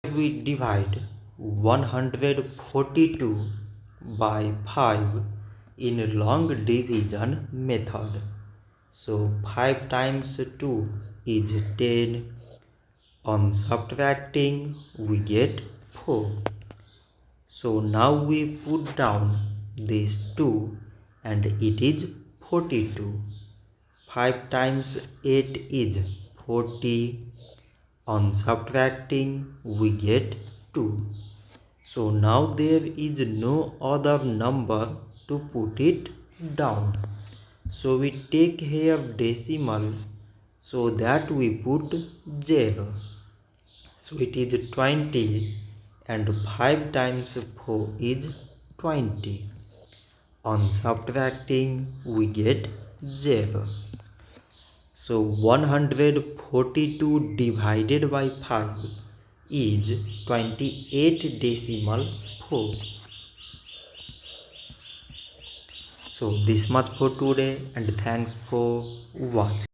We divide 142 by 5 in long division method. So 5 times 2 is 10. On subtracting we get 4. So now we put down these 2 and it is 42. 5 times 8 is 40. On subtracting we get 2. So now there is no other number to put it down. So we take here decimal so that we put 0. So it is 20 and 5 times 4 is 20. On subtracting we get 0. So 142 divided by 5 is 28 decimal 4. So this much for today and thanks for watching.